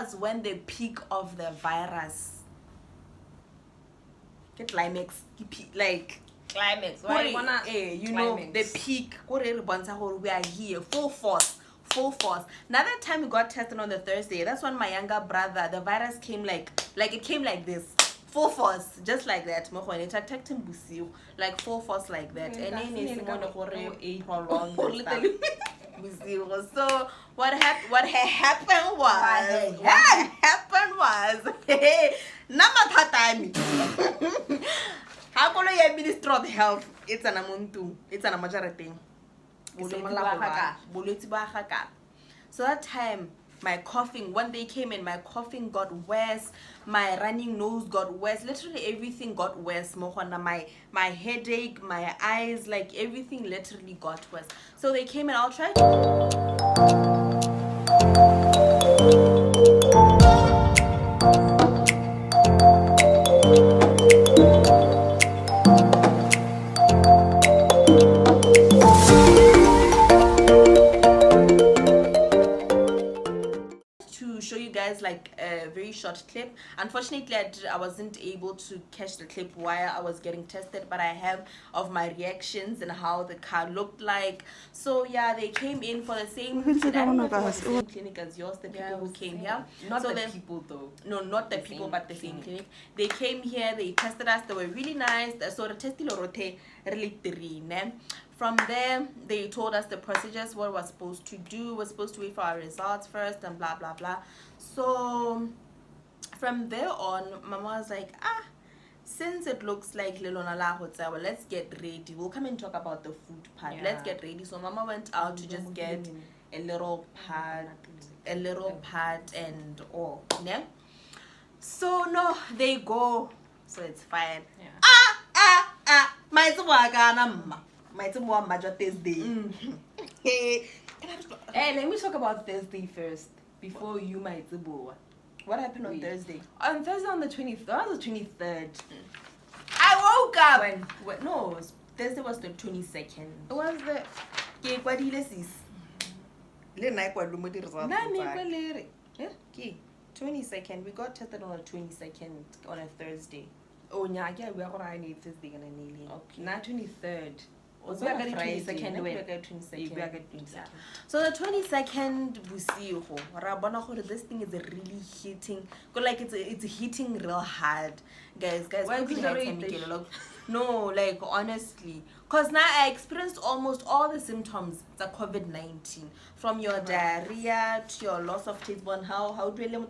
was when the peak of the virus. Get climax, like climax. Why you wanna? You know the peak. We are here, full force. Now that time we got tested on the Thursday. That's when my younger brother, the virus came like it came like this, full force, just like that. It attacked him like full force like that. And then it's prolonged. So what happened was how can you Minister of Health? It's an amuntu. It's an majority. So that time, my coughing, when they came in, my coughing got worse, my running nose got worse, literally everything got worse. My headache, my eyes, like everything literally got worse. So they came in, I'll try like a very short clip. Unfortunately, I wasn't able to catch the clip while I was getting tested, but I have of my reactions and how the car looked like. So yeah, they came in for the same clinic. I don't know if it was the same clinic as yours, the people who came here. Not so the people though. No, not the people, but the same clinic. They came here, they tested us, they were really nice. So the test really. From there, they told us the procedures, what we're supposed to do. We're supposed to wait for our results first and blah, blah, blah. So from there on, Mama was like, since it looks like Lelona La Hotel, well, let's get ready. We'll come and talk about the food part. Yeah. Let's get ready. So Mama went out to just get a little pad and all. Yeah? So no, they go. So it's fine. Yeah. My Thursday. Hey, let me talk about Thursday first before you might. What happened on Thursday? On Thursday on the 23rd. That was the 23rd. I woke up. When no, Thursday was the 22nd. It was the. What did you see? 22nd. We got tested on the 22nd on a Thursday. Oh, yeah, we are going to need Thursday. Okay. Not 23rd. So the 22nd, this thing is really hitting. Like it's hitting real hard, guys. Why no, like honestly, cause now I experienced almost all the symptoms. It's a COVID-19, from your diarrhea to your loss of taste. How do you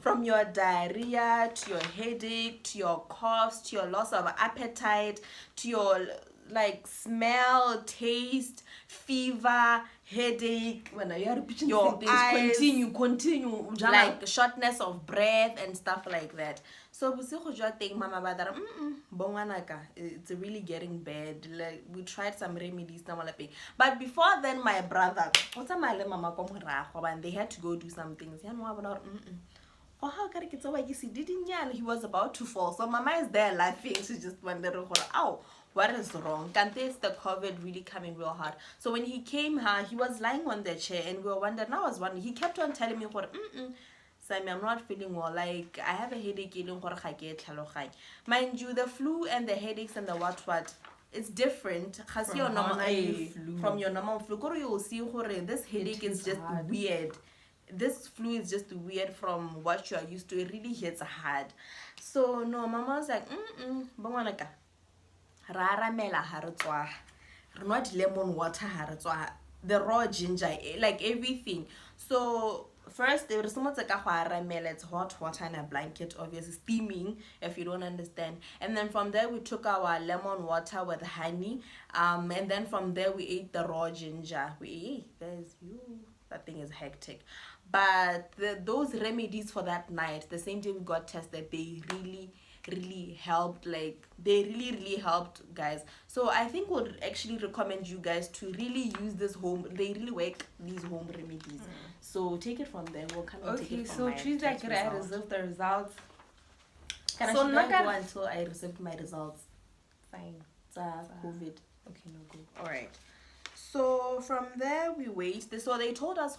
from your diarrhea to your headache to your coughs to your loss of appetite to your like smell, taste, fever, headache, when you are repeating your eyes, continue like shortness of breath and stuff like that. So it's really getting bad. Like we tried some remedies, but before then my brother, and they had to go do some things. He was about to fall. So Mama is there laughing. She just wondering, what is wrong? Can't this the COVID really coming real hard? So when he came here, he was lying on the chair and we were wondering. He kept on telling me, Sammy, I'm not feeling well. Like I have a headache. Mind you, the flu and the headaches and the what it's different from your normal flu. You'll see this headache is just weird. This flu is just weird from what you are used to. It really hits hard. So no, Mama was like, not lemon water, the raw ginger, like everything. So first there was somewhat like it's hot water and a blanket, obviously steaming if you don't understand. And then from there we took our lemon water with honey. And then from there we ate the raw ginger. That thing is hectic. But those remedies for that night, the same day we got tested, they really helped. Like they really helped, guys. So I think would actually recommend you guys to really use this they really work, these home remedies. So take it from there. We'll come and take it from my Tuesday I received the results. So not go until I received my results. Fine. It's COVID. Okay, no go. Alright. So from there we wait. So they told us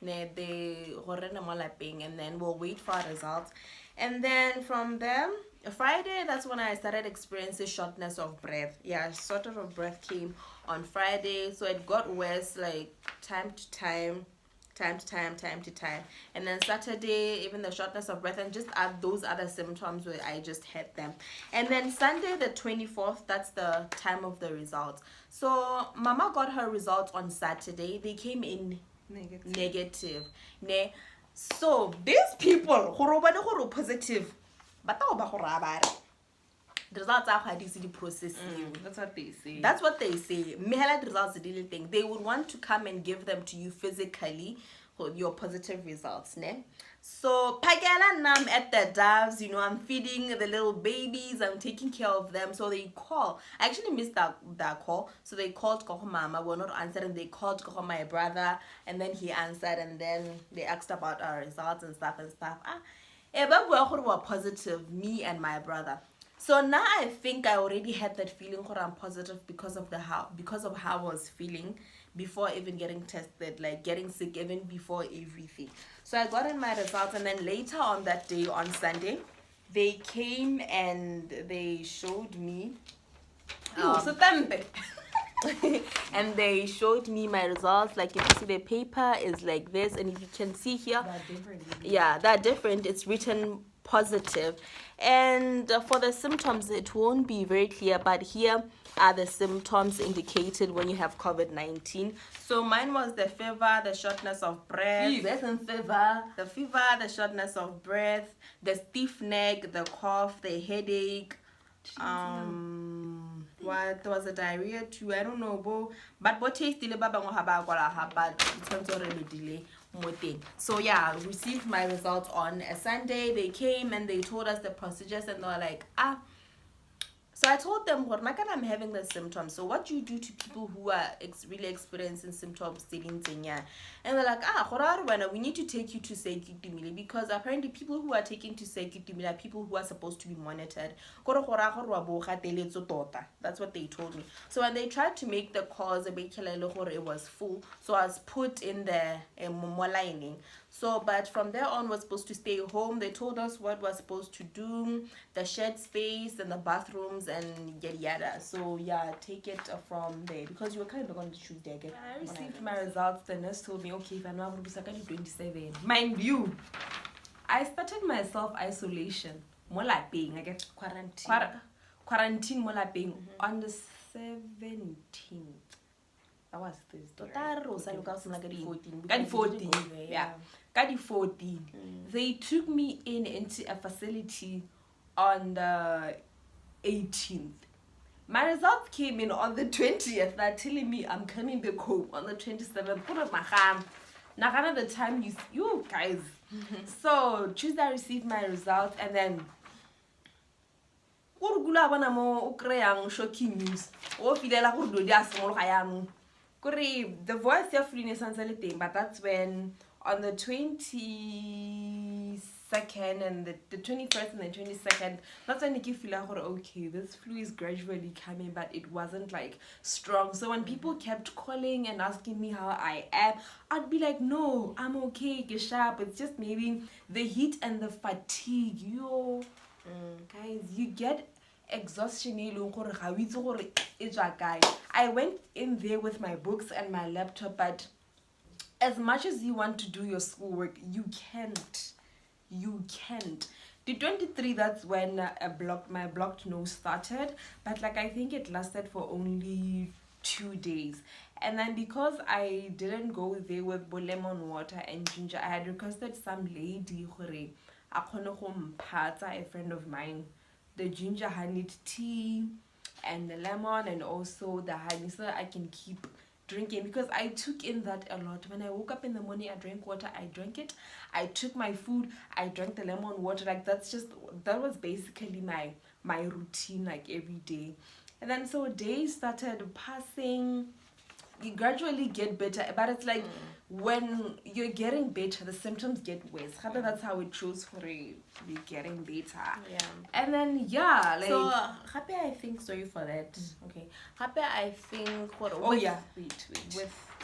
they and then we'll wait for our results. And then from there, Friday, that's when I started experiencing shortness of breath. Yeah, shortness of breath came on Friday, so it got worse like time to time. And then Saturday, even the shortness of breath and just those other symptoms where I just had them. And then Sunday the 24th, that's the time of the results. So Mama got her results on Saturday. They came in negative. Ne. So these people who are positive, but the results are how the processing. That's what they say. That's what they say. Mehela results the thing. They would want to come and give them to you physically for your positive results, ne? So Pagela Nam at the doves, I'm feeding the little babies, I'm taking care of them. So they call. I actually missed that call. So they called Koho Mama, we're not answering. They called Koho my brother, and then he answered, and then they asked about our results and stuff. But we were positive, me and my brother. So now I think I already had that feeling that I'm positive because of how I was feeling before even getting tested, like getting sick even before everything. So I got in my results, and then later on that day, on Sunday, they came and they showed me. And they showed me my results. Like, if you see, the paper is like this, and if you can see here, they're different. It's written positive. And for the symptoms, it won't be very clear, but here are the symptoms indicated when you have COVID-19. So mine was the fever, the shortness of breath, the fever, the shortness of breath, the stiff neck, the cough, the headache. What was the diarrhea too? I don't know, but what taste but it turns already delay. So yeah, I received my results on a Sunday. They came and they told us the procedures, and they were like, so I told them, I'm having the symptoms. So what do you do to people who are really experiencing symptoms? And they're like, we need to take you to SEABE, because apparently people who are taking to SEABE are people who are supposed to be monitored. That's what they told me. So when they tried to make the calls, it was full. So I was put in the lining. So, but from there on, we're supposed to stay home. They told us what we're supposed to do, the shared space and the bathrooms and yada yada. So yeah, take it from there, because you were kind of going to choose there. I received my results. The nurse told me, okay, if I'm not 27. Mind you, I started my self-isolation. More like being, I get quarantine more like being on the 17th. That was Thursday. 14. Yeah. 14. They took me into a facility on the 18th. My results came in on the 20th. They're telling me I'm coming back home on the 27th. Now, the time you guys. So Tuesday I received my results, and then shocking news. The voice of but that's when on the 22nd and the 21st and the 22nd, that's when you feel like, okay, this flu is gradually coming, but it wasn't like strong. So when people kept calling and asking me how I am, I'd be like, no, I'm okay, get sharp. It's just maybe the heat and the fatigue. Guys, you get exhaustion. I went in there with my books and my laptop, but as much as you want to do your schoolwork, you can't. The 23, that's when my blocked nose started, but like I think it lasted for only 2 days. And then because I didn't go there with lemon water and ginger, I had requested some lady, a friend of mine, the ginger honey tea and the lemon and also the honey, so that I can keep drinking, because I took in that a lot. When I woke up in the morning, I drank water, I drank it. I took my food, I drank the lemon water. Like that was basically my routine, like every day. And then so days started passing. You gradually get better, but it's like when you're getting better, the symptoms get worse. That's how it shows for you getting better. Yeah. And then so happy, I think, sorry for that. Okay. Happy, I think wait.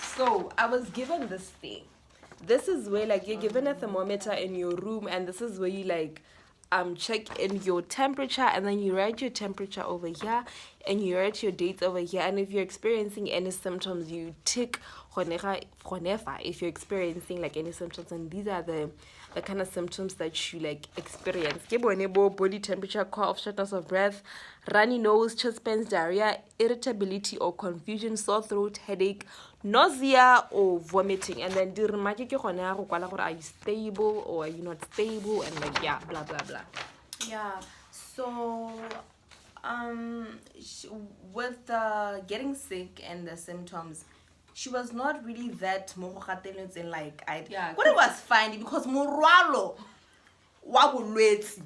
So I was given this thing. this is where like you're given a thermometer in your room, and this is where you like check in your temperature, and then you write your temperature over here, and you write your dates over here, and if you're experiencing any symptoms, you tick if you're experiencing like any symptoms, and these are the kind of symptoms that you like experience. Body temperature, cough, shortness of breath, runny nose, chest pains, diarrhea, irritability or confusion, sore throat, headache, nausea or vomiting. And then are you stable or are you not stable, and like yeah, blah blah blah. Yeah, so with getting sick and the symptoms, she was not really that in like but it was fine because morwalo wa bolwetsi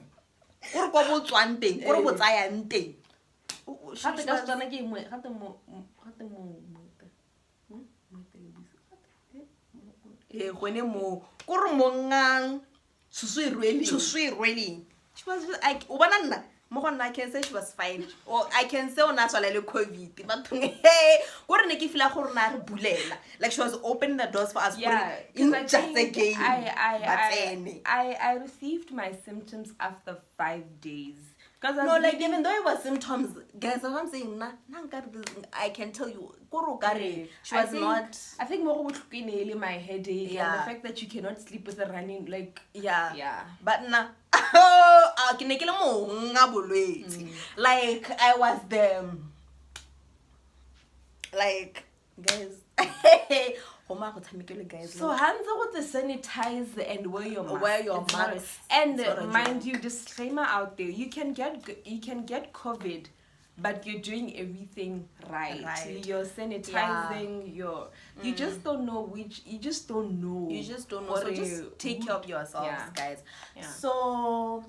o re kwa bo tswang teng o re bo tsayang teng gone mo ko re mongang tshoswe rweleng. She was just like o bona nna mo gonna, I can say she was fine, or I can say ona tswala le COVID, but hey go re ne ke feel gore na re bulela, like she was opening the doors for us. Yeah, just again I received my symptoms after 5 days. Because no, like even though it was symptoms, guys, what I'm saying, I can tell you, she was not. I think more my headache and the fact that you cannot sleep with a running, like yeah. But na, like I was them, like guys. So hands with the sanitize and wear your mask. And mind you, disclaimer out there, you can get COVID, but you're doing everything right. You're sanitizing, you just don't know which, you just don't know. So just take care of yourselves, guys. So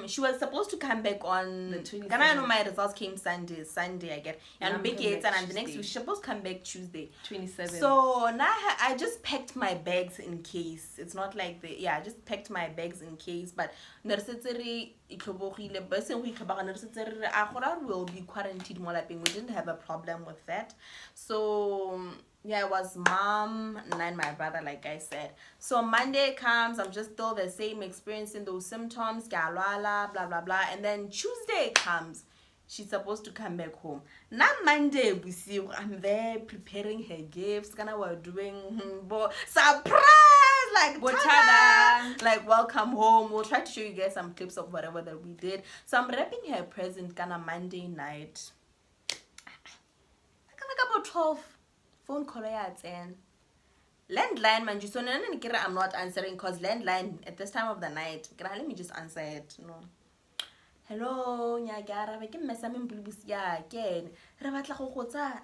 she was supposed to come back on the 27th. I know my results came Sunday I get, and big and the next week she's supposed to come back Tuesday 27th. So now I just packed my bags in case. It's not like I just packed my bags in case, but will be quarantined more like we didn't have a problem with that. So yeah, it was mom and my brother, like I said. So Monday comes, I'm just still the same, experiencing those symptoms, blah blah blah, and then Tuesday comes, she's supposed to come back home. Now Monday we see I'm there preparing her gifts, we're doing surprise, like like welcome home. We'll try to show you guys some clips of whatever that we did. So I'm wrapping her present Monday night. About 12. Phone call and landline man, so I'm not answering because landline at this time of the night. Let me just answer it. No. Hello, nyagara ke mmesa mpulubusitwins again. Re batla go go tsaya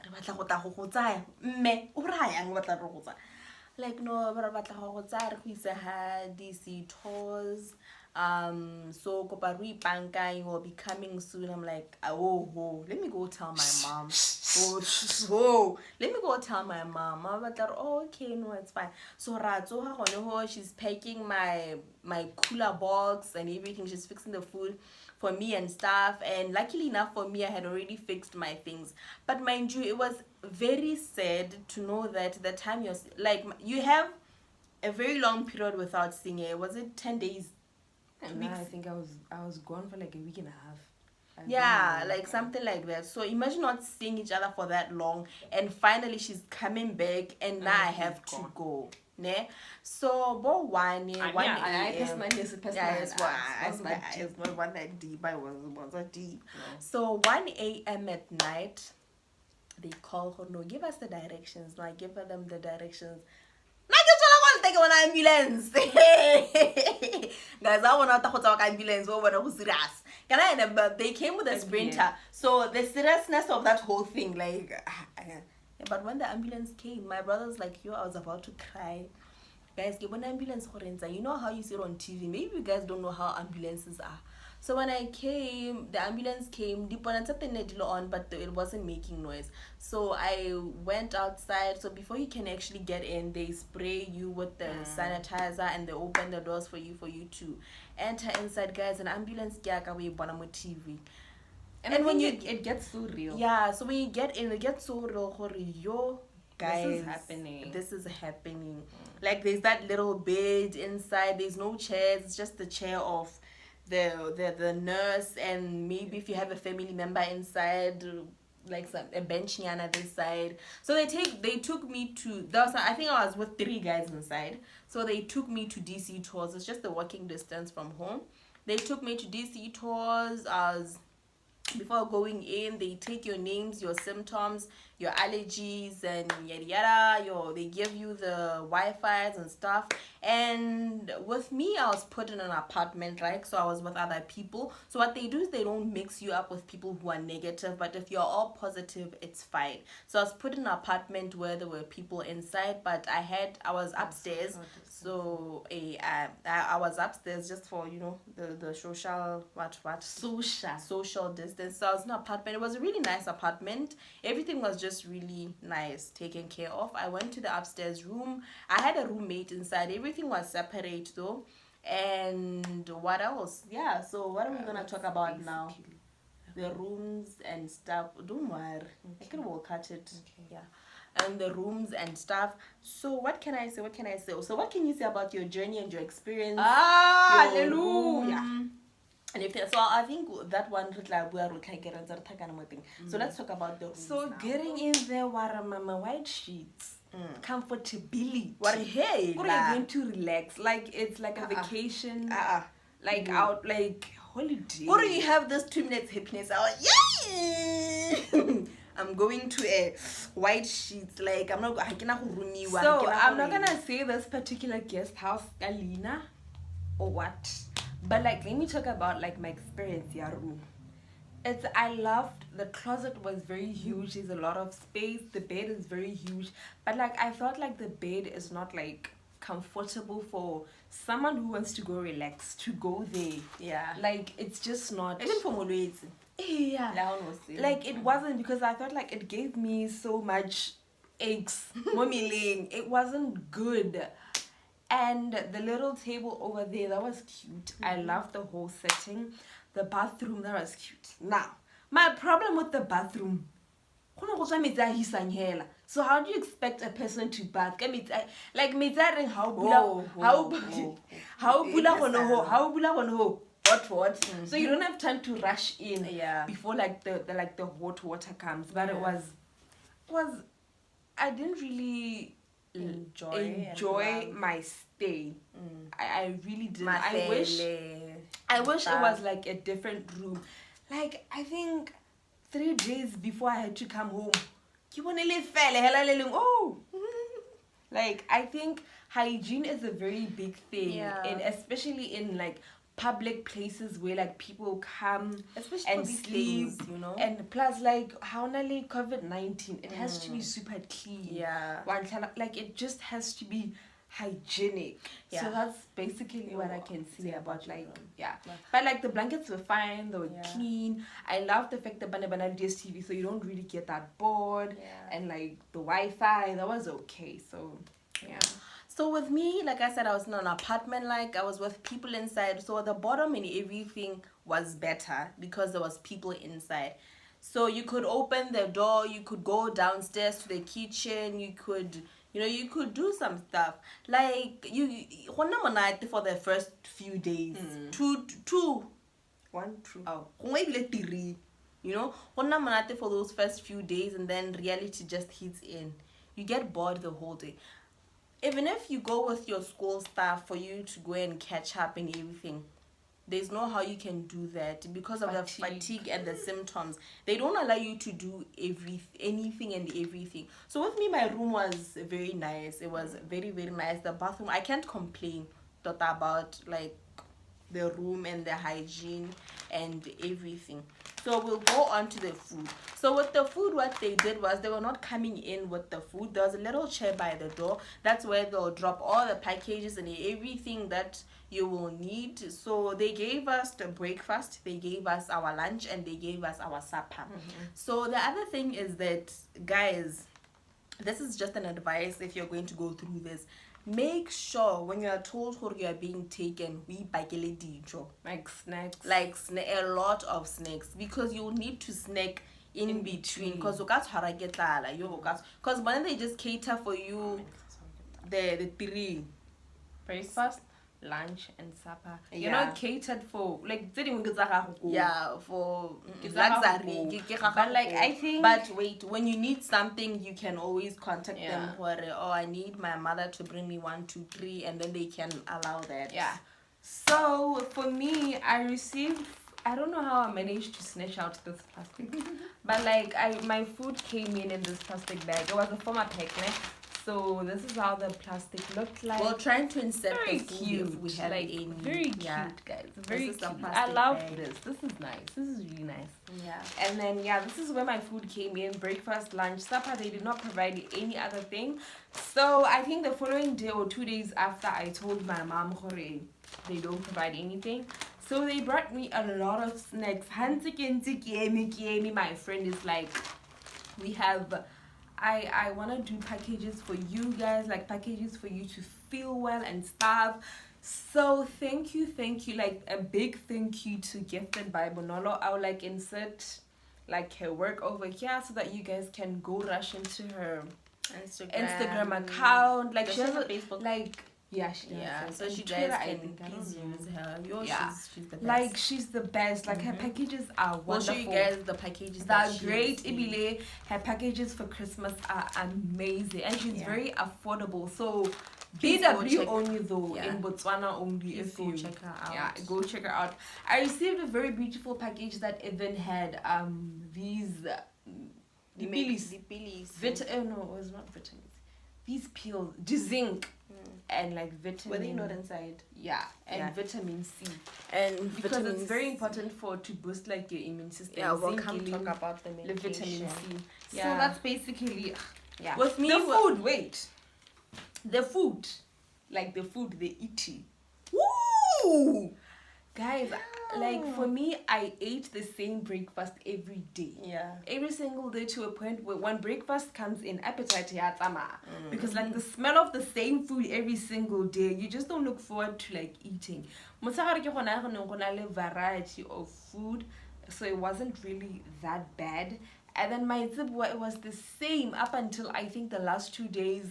mme o ra yang batla go tsaya. Like no, re batla go tsaya re go isa ha DC tours. So Koparui Pankai will be coming soon. I'm like, let me go tell my mom. Let me go tell my mom. I'm like, okay, no, it's fine. So she's packing my cooler box and everything. She's fixing the food for me and stuff. And luckily enough for me, I had already fixed my things. But mind you, it was very sad to know that the time you have a very long period without seeing her. Was it 10 days? No, I think I was gone for like a week and a half. Yeah, like something like that. So imagine not seeing each other for that long, and finally she's coming back, and now I have to go. Ne? So but one that deep. I was a deep. So 1 a.m. at night, they call her. No, give us the directions. No, I give them the directions. Take an ambulance. Guys, I want to talk ambulance over who's serious. They came with a sprinter. So the seriousness of that whole thing, like but when the ambulance came, my brother's like, I was about to cry. Guys, give an ambulance, you know how you see it on TV. Maybe you guys don't know how ambulances are. So when I came, the ambulance came, deep on on, but it wasn't making noise. So I went outside. So before you can actually get in, they spray you with the sanitizer and they open the doors for you to enter inside, guys. An ambulance TV. And when it gets so real. Yeah, so when you get in, it gets so real. guys, this is happening. This is happening. Like, there's that little bed inside. There's no chairs. It's just the chair of the nurse, and maybe if you have a family member inside, like a bench on this side. So they took me to, I think I was with 3 guys inside. So they took me to DC tours. It's just a walking distance from home. They took me to DC tours. Before going in, they take your names, your symptoms, your allergies, and yada yada. They give you the Wi-Fi's and stuff. And with me, I was put in an apartment, right? So I was with other people. So what they do is they don't mix you up with people who are negative, but if you're all positive, it's fine. So I was put in an apartment where there were people inside, but I was upstairs. So I was upstairs just for, the social social distance. So I was in an apartment. It was a really nice apartment. Everything was just really nice, taken care of. I went to the upstairs room. I had a roommate inside. Everything was separate though. And what else? Yeah, so what are we gonna talk about now? The rooms and stuff. Don't worry. I can will cut it. Okay. Yeah. And the rooms and stuff. So what can I say? So what can you say about your journey and your experience? Your Hallelujah. room, and if so, I think that one. So let's talk about the rooms So now. getting in there, mama, white sheets, comfortability. What hey? What are you going to relax? Like it's like a vacation, like out, like holiday. What do you have this 2 minutes happiness hour? Yay! I'm going to a white sheets. Like I'm not. So I'm not gonna say this particular guest house, Galina, or what. But like, let me talk about like my experience here. I loved the closet was very huge. There's a lot of space. The bed is very huge. But like, I felt like the bed is not like comfortable for someone who wants to go relax to go there. Yeah. Like it's just not. Even for Molwezi. Yeah. Like it wasn't, because I felt like it gave me so much aches. It wasn't good. And the little table over there, that was cute. I loved the whole setting. The bathroom, that was cute. Now, my problem with the bathroom, so how do you expect a person to bath? Hot. So you don't have time to rush in before like the hot water comes. But it was I didn't really enjoy my stay. I really didn't. I wish it was like a different room. Like I think 3 days before I had to come home, like I think hygiene is a very big thing, and especially in like public places where like people come especially and sleep, things, and plus like how nearly COVID-19, it has to be super clean. Like it just has to be hygienic. So that's basically what I can say about like but like the blankets were fine, they were clean. I love the fact that Bana DSTV, so you don't really get that bored, and like the Wi-Fi, that was okay. So So with me, like I said, I was in an apartment, like I was with people inside. So the bottom and everything was better because there was people inside. So you could open the door, you could go downstairs to the kitchen, you could do some stuff. Like for the first few days. Maybe 3. For those first few days, and then reality just hits in. You get bored the whole day. Even if you go with your school staff for you to go and catch up and everything, there's no how you can do that because of the fatigue and the symptoms. They don't allow you to do anything and everything. So with me, my room was very nice. It was very, very nice. The bathroom, I can't complain about like the room and the hygiene and everything. So we'll go on to the food. So with the food, what they did was they were not coming in with the food. There was a little chair by the door. That's where they'll drop all the packages and everything that you will need. So they gave us the breakfast, they gave us our lunch, and they gave us our supper. So the other thing is that, guys, this is just an advice if you're going to go through this. Make sure when you are told who you are being taken, we like snacks, a lot of snacks, because you'll need to snack in between, because when they just cater for you the three breakfast, lunch, and supper. You're Yeah. not catered for like for luxury. But like I think, But wait, when you need something, you can always contact Yeah. them for I need my mother to bring me 1, 2, 3, and then they can allow that. yeah. So for me, I received. I don't know how I managed to snatch out this plastic, but like my food came in this plastic bag. It was a former pack, né? So this is how the plastic looked like. We're trying to insert Very the food cute. if we have like any. very cute, Yeah. guys. Very This is a cute. I plastic love bag. this. This is nice. This is really nice. Yeah. And then this is where my food came in: breakfast, lunch, supper. They did not provide any other thing. So I think the following day or 2 days after, I told my mom, "Hore, they don't provide anything." So they brought me a lot of snacks. My friend is like, we have. I want to do packages for you guys, like packages for you to feel well and stuff. So thank you, like a big thank you to Gifted by Bonolo. I'll like insert like her work over here so that you guys can go rush into her Instagram account. Like Does she she has have a a Facebook? like yeah, she does. Yeah, so And she Twitter, guys I can think. I don't please know. use her. Yeah. She's the best. Like she's the best. Like her packages are We'll wonderful. show you guys the packages. They're that great. she's- Ibile, her packages for Christmas are amazing, and she's Yeah. very affordable. So Please go BW check- only though, Yeah. in Botswana only. Please If go you check her out. yeah, go check her out. I received a very beautiful package that even had these The pillies. pillies. No, it was not vitamins. These pills, zinc and like vitamin. Were they not inside? Yeah, and Yeah. vitamin C. And Because vitamin it's very C. important to boost like your immune system. Yeah, we'll Zinc, come healing, talk about the the medication. vitamin C. So Yeah. that's basically yeah. With me, the wa- food. Wait, the food, like the food they eat. Woo, guys! Like for me, I ate the same breakfast every day. Yeah. Every single day to a point where when breakfast comes in, appetite because like the smell of the same food every single day, you just don't look forward to like eating. Motshegare ke gona go neng go na le variety of food, so it wasn't really that bad. And then my tsibwa, it was the same up until I think the last 2 days.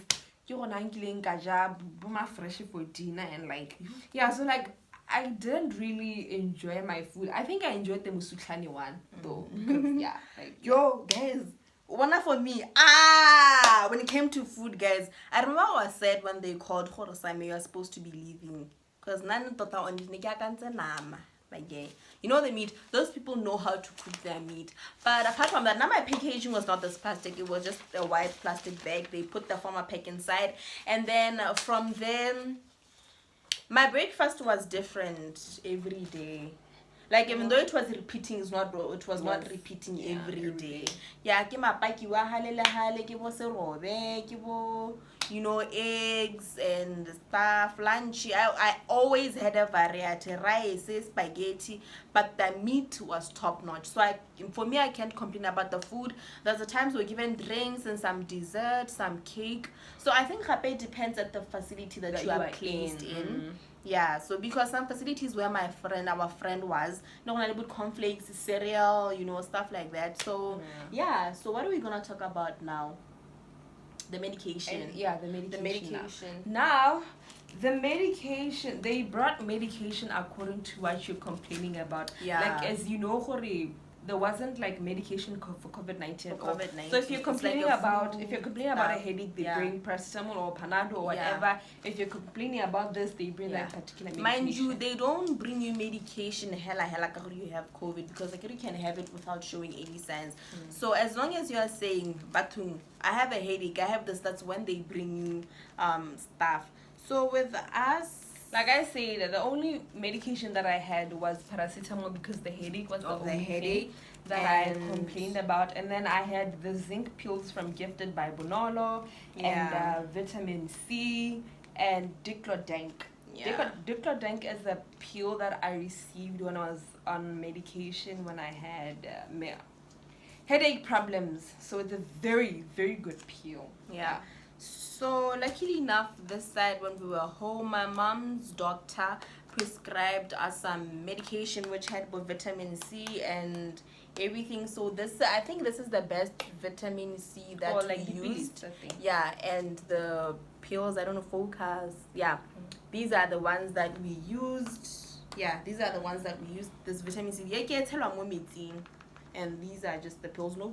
Ke gona nkileng ka ja boma fresh for dinner and like yeah, so like I didn't really enjoy my food. I think I enjoyed the musuklani one though. Because, yeah, like Yo, guys, one for me. When it came to food, guys, I remember I was sad when they called Horosame, you're supposed to be leaving. Because none thought on like, yeah. You know the meat, those people know how to cook their meat. But apart from that, now my packaging was not this plastic, it was just a white plastic bag. They put the former pack inside, and then from them, my breakfast was different every day. Like even though it was repeating, it was not repeating every day. Yeah, ke mapaki wa hale ke bo serobe, ke bo, you know, eggs and stuff, lunch. I always had a variety, rice, spaghetti, but the meat was top notch. So for me, I can't complain about the food. There's the times we're given drinks and some dessert, some cake. So I think it depends at the facility that you are placed in. Yeah, so because some facilities where our friend was, not only with cornflakes, cereal, you know, stuff like that. So yeah, so what are we gonna talk about now? The medication. The medication. Now, the medication, they brought medication according to what you're complaining about. Yeah. Like as you know, Hori, there wasn't like medication for COVID-19 at all. COVID-19. So if you're complaining about a headache, they Yeah. bring paracetamol or Panado or whatever. If you're complaining about this, they bring that particular medication. Mind you, they don't bring you medication hella you have COVID, because like you can have it without showing any signs. So as long as you are saying, Batung, I have a headache, I have this, that's when they bring you stuff. So with us, like I said, the only medication that I had was paracetamol because the headache was the only headache that I complained about. And then I had the zinc pills from Gifted by Bonolo and vitamin C and Diclodank. Yeah. Diclodank is a pill that I received when I was on medication when I had headache problems. So it's a very, very good pill. Yeah. So luckily enough, this side when we were home, my mom's doctor prescribed us some medication which had both vitamin C and everything. So this, I think this is the best vitamin C that like we used. I think. Yeah, and the pills, I don't know, Focus. Yeah, these are the ones that we used. Yeah, these are the ones that we used. This vitamin C. And these are just the pills. No,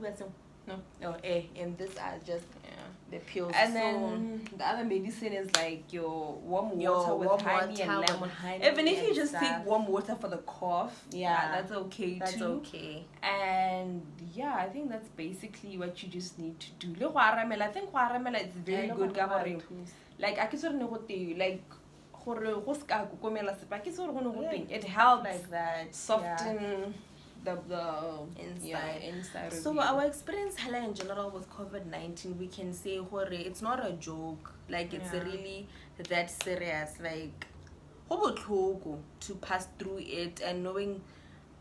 and these are just the pills. And then the other medicine is like your warm water with honey and lemon. Even if you just take warm water for the cough, that's okay too. That's okay. And yeah, I think that's basically what you just need to do. I think guaramela is very good. Like I can like it helps like that soften the inside so our experience in general with COVID-19, we can say it's not a joke, like it's really that serious, like to pass through it, and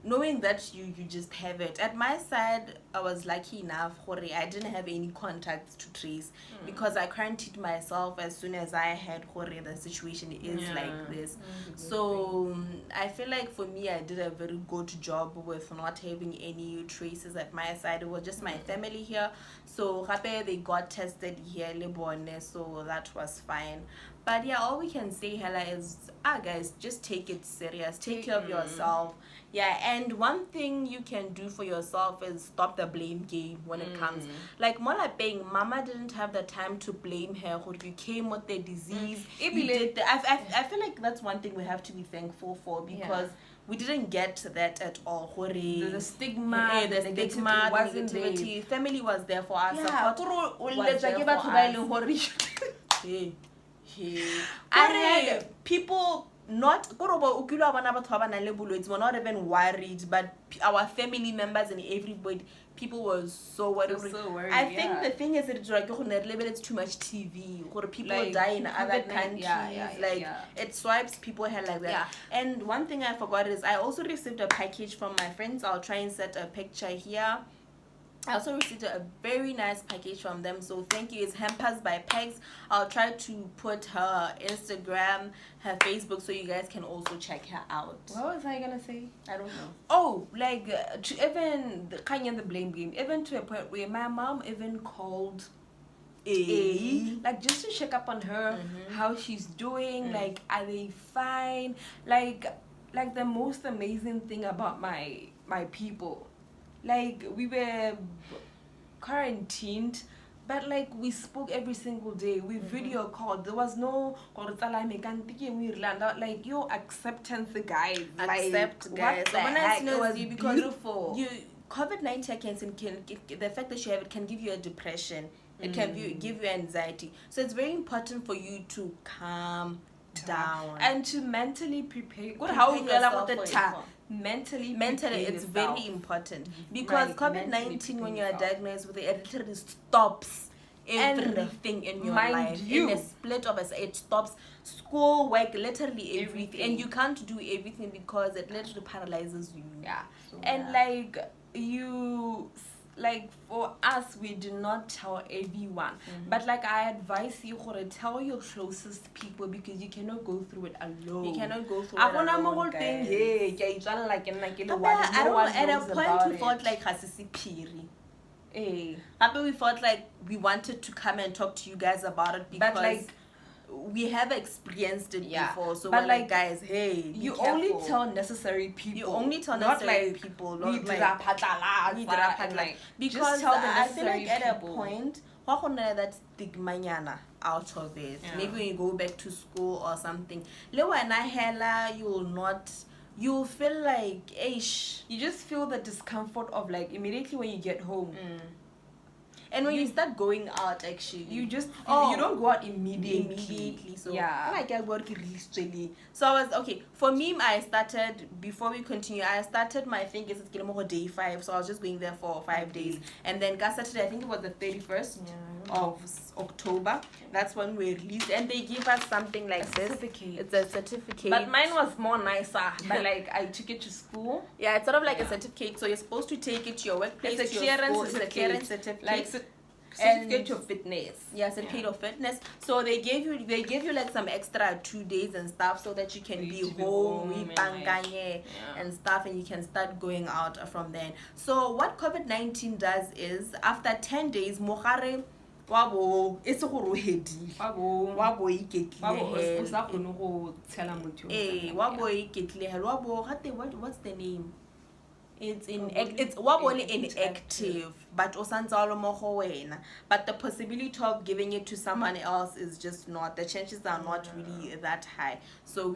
knowing that you just have it. At my side, I was lucky enough I didn't have any contacts to trace because I quarantined myself as soon as I had the situation is like this. So I feel like for me, I did a very good job with not having any traces at my side. It was just my family here, so they got tested here, so that was fine. But yeah, all we can say, Hella, is guys, just take it serious, take care of yourself. Yeah, and one thing you can do for yourself is stop the blame game when it comes. Like Mola Bang, Mama didn't have the time to blame her. You came with the disease. I feel like that's one thing we have to be thankful for, because we didn't get that at all. The stigma, the negativity. Family was there for us. Support was there for us. I had people not we're not even worried, but our family members and everybody, people were so worried. I think the thing is that it's too much TV, people like, die in other countries, it swipes people hair like that. And one thing I forgot is I also received a package from my friends. I'll try and set a picture here. I also received a very nice package from them, so thank you. It's Hampers by Pegs. I'll try to put her Instagram, her Facebook, so you guys can also check her out. What was I gonna say? I don't know. Oh, like to even the blame game, even to a point where my mom even called like just to check up on her, how she's doing, like are they fine? Like the most amazing thing about my people. Like we were quarantined, but like we spoke every single day. We video called. There was no like your acceptance, guys. Accept, guys. It was beautiful. COVID-19 can the fact that you have it can give you a depression. It can give you anxiety. So it's very important for you to calm down and to mentally prepare. Mentally it's very important, because COVID-19, when you are diagnosed with it, it literally stops everything in your life. In a split of it stops school, work, literally everything, and you can't do everything because it literally paralyzes you. Like for us, we do not tell everyone, but like I advise you to tell your closest people, because you cannot go through it alone. You cannot go through it alone, guys. At a point we felt like we felt like we wanted to come and talk to you guys about it, because like we have experienced it before, so we're like, guys, hey, you only tell necessary people. You only tell necessary people, not like because I feel like at a point that stigma out of it. Maybe when you go back to school or something, you'll feel like you just feel the discomfort of like immediately when you get home. And when you start going out, actually, you just you don't go out immediately. So like I work really. So I was okay. For me, I started, before we continue, I started my thing is day 5. So I was just going there for 5 days, and then Saturday, I think it was the 31st of October. That's when we released, and they give us something like this. It's a certificate. But mine was more nicer. But like I took it to school. Yeah, it's sort of like a certificate. So you're supposed to take it to your workplace. It's a clearance certificate. Like, certificate of fitness. Yeah, certificate of fitness. So they gave you like some extra 2 days and stuff so that you can be home, and stuff, and you can start going out from then. So what COVID-19 does is after 10 days, mogare wabo it's go hedile wabo what's the name? It's inactive, but but the possibility of giving it to someone else is just not, the chances are not really that high. So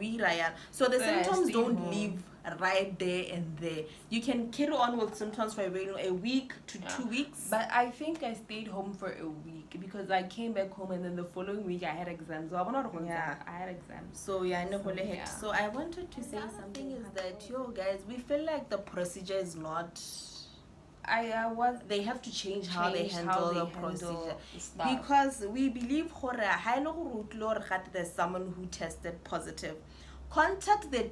so the symptoms don't leave right there and there. You can carry on with symptoms for a week to 2 weeks. But I think I stayed home for a week because I came back home and then the following week I had exams. So I had exams. So so I wanted to say something is that guys, we feel like the procedure is not they have to change how they handle the procedure, because we believe there's someone who tested positive, contact the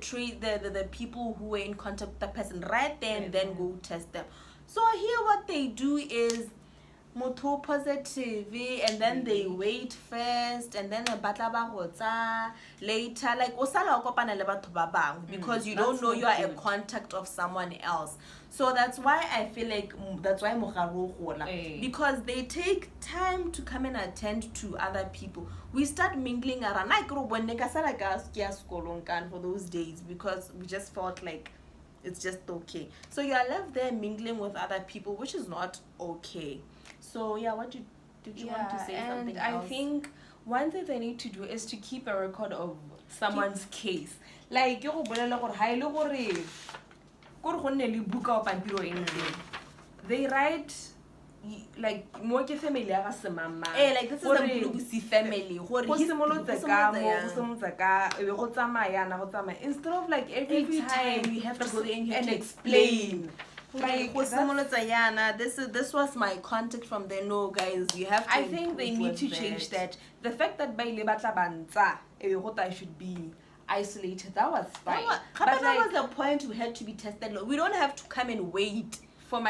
people who were in contact with the person right there and then go test them. So here what they do is motho positive, and then they wait first, and then later, like because you don't know you are a contact of someone else. So that's why I feel like because they take time to come and attend to other people. We start mingling around for those days because we just felt like it's just okay. So you are left there mingling with other people, which is not okay. So yeah, what did you want to say something else? I think one thing they need to do is to keep a record of someone's case. Like they write like more family like this is the mpulubusitwins family instead of like every time you have to go in and explain. Like this was my contact from there. No guys, you have to. I think they need to change that. The fact that by I should be isolated, that was fine. But that was the point. We had to be tested. We don't have to come and wait for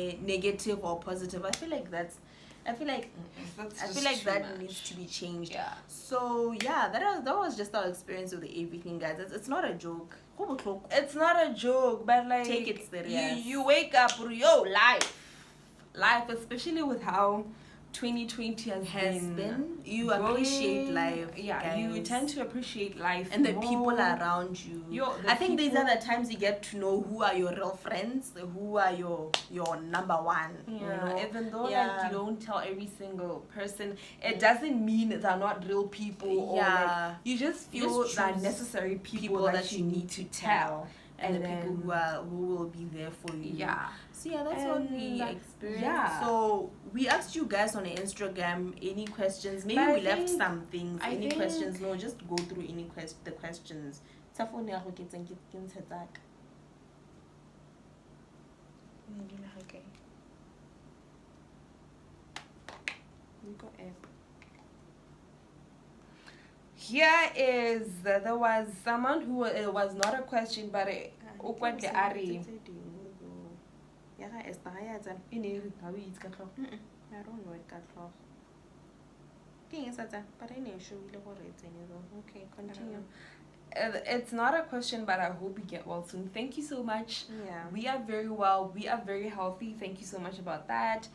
negative or positive. I feel like that needs to be changed. Yeah. So yeah, that was just our experience with everything, guys. It's not a joke. It's not a joke, but like take it serious. You wake up, life, especially with how 2020 has been. You appreciate life. Yeah, guys. You tend to appreciate life and the people around you. I think these are the times you get to know who are your real friends, who are your number one. Yeah, even though like you don't tell every single person, it doesn't mean they're not real people. Or like, you just feel that necessary people that you need to tell. And the people who will be there for you. Yeah. So yeah, that's what we experienced. Yeah. So we asked you guys on Instagram any questions. Maybe we left some things. Any questions? No, just go through the questions. Here is there was someone who it was not a question but I don't know okay, continue. It's not a question, but I hope you get well soon. Thank you so much. Yeah, we are very well, we are very healthy. Thank you so much about that.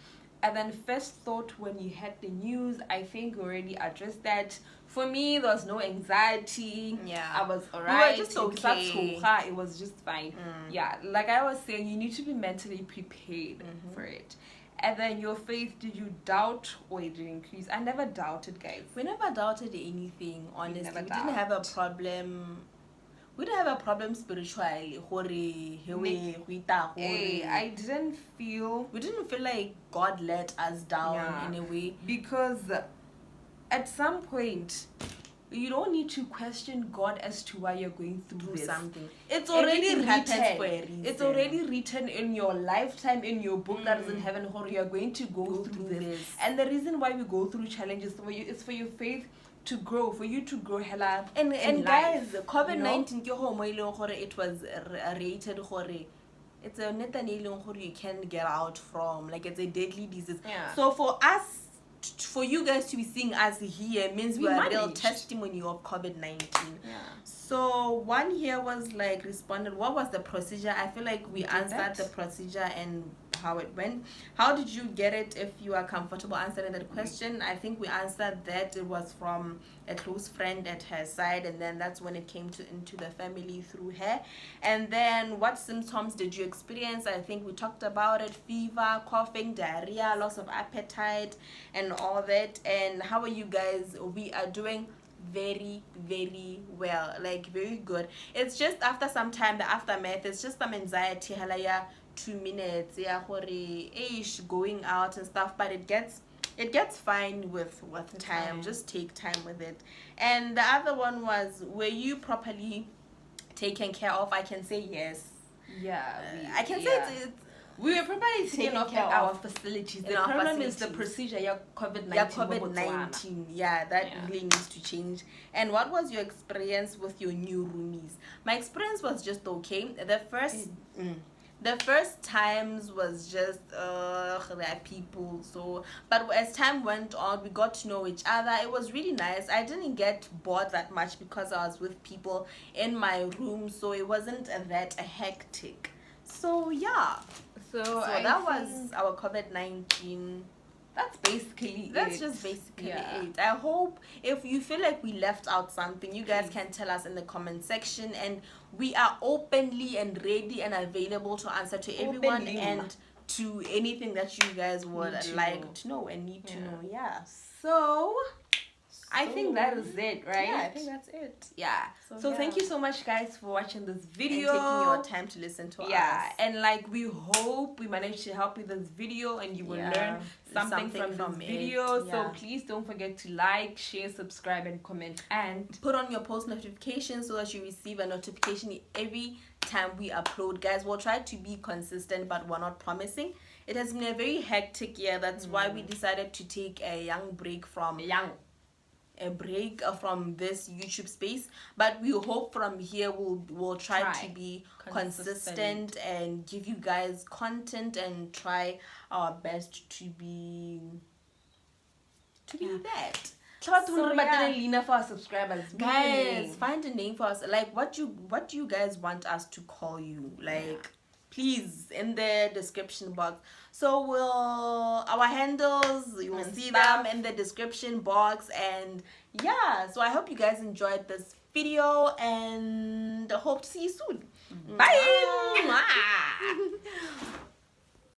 And then first thought when you had the news, I think we already addressed that. For me, there was no anxiety. Yeah, I was alright. We were just okay. It was just fine. Yeah, like I was saying, you need to be mentally prepared for it. And then your faith, did you doubt or did it increase? I never doubted, guys. We never doubted anything, honestly. We didn't have a problem. We didn't have a problem spiritually. I didn't feel... We didn't feel like God let us down in a way. Because at some point, you don't need to question God as to why you're going through something. It's already written. For a reason. It's already written in your lifetime, in your book that is in heaven, or you're going to go through this. And the reason why we go through challenges for you is for your faith to grow, for you to grow hella. And guys, COVID-19 it was rated it's a netaneleng who you can get out from, like it's a deadly disease. Yeah. So for us, for you guys to be seeing us here means we are a real managed. testimony of COVID-19. Yeah. So one here was like responded, what was the procedure? I feel like we answered that. the procedure and how it went. How did you get it? If you are comfortable answering that question, I think we answered that it was from a close friend at her side, and then that's when it came into the family through her. And then what symptoms did you experience? I think we talked about it: fever, coughing, diarrhea, loss of appetite, and all that. And how are you guys? We are doing very, very well, like very good. It's just after some time, the aftermath, it's just some anxiety, halaya 2 minutes, yeah, going out and stuff, but it gets fine with time. Just take time with it. And the other one was, were you properly taken care of? I can say yes. Yeah, I can say it's we were properly taken off at our facilities. The problem is the procedure. Yeah, COVID-19. Yeah, that really needs to change. And what was your experience with your new roomies? My experience was just okay. The first times was just there are people. So, but as time went on, we got to know each other. It was really nice. I didn't get bored that much because I was with people in my room, so it wasn't that hectic. So yeah. So that was our COVID-19. That's just basically it. I hope if you feel like we left out something, you guys can tell us in the comment section, and we are openly and ready and available to answer to everyone and to anything that you guys would like to know and need to know. So I think that is it, right? Yeah, I think that's it. Yeah. So thank you so much, guys, for watching this video and taking your time to listen to us. Yeah, and like we hope we managed to help with this video and you will learn something from this video. So please don't forget to like, share, subscribe, and comment, and put on your post notifications so that you receive a notification every time we upload. Guys, we'll try to be consistent, but we're not promising. It has been a very hectic year. That's why we decided to take a break from this YouTube space, but we hope from here we'll try to be consistent and give you guys content and try our best to be that. So, for our subscribers, guys, find a name for us. Like, what do you guys want us to call you? Like, please, in the description box. So our handles, you will see them in the description box. And yeah, so I hope you guys enjoyed this video and hope to see you soon. Bye.